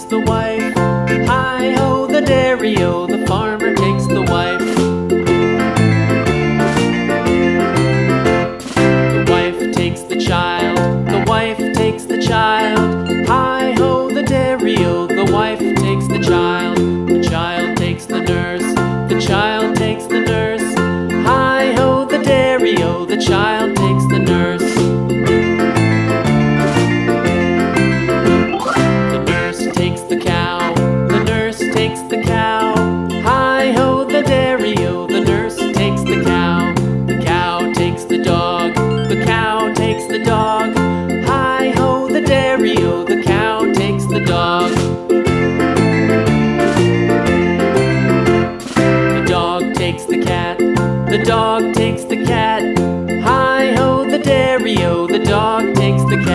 takes the wife. Hi-ho, the dairy-o, the farmer takes the wife. The wife takes the child, the wife takes the child. Hi-ho, the dairy-o, the wife takes the child. The child takes the nurse, the child takes the nurse. Hi-ho, the dairy-o, the child takes the nurse. The nurse takes the cow, the nurse takes the cow. Hi-ho, the dairy-o, the nurse takes the cow. The cow takes the dog, the cow takes the dog. Hi-ho, the dairy-o, the cow takes the dog. The dog takes the cat, the dog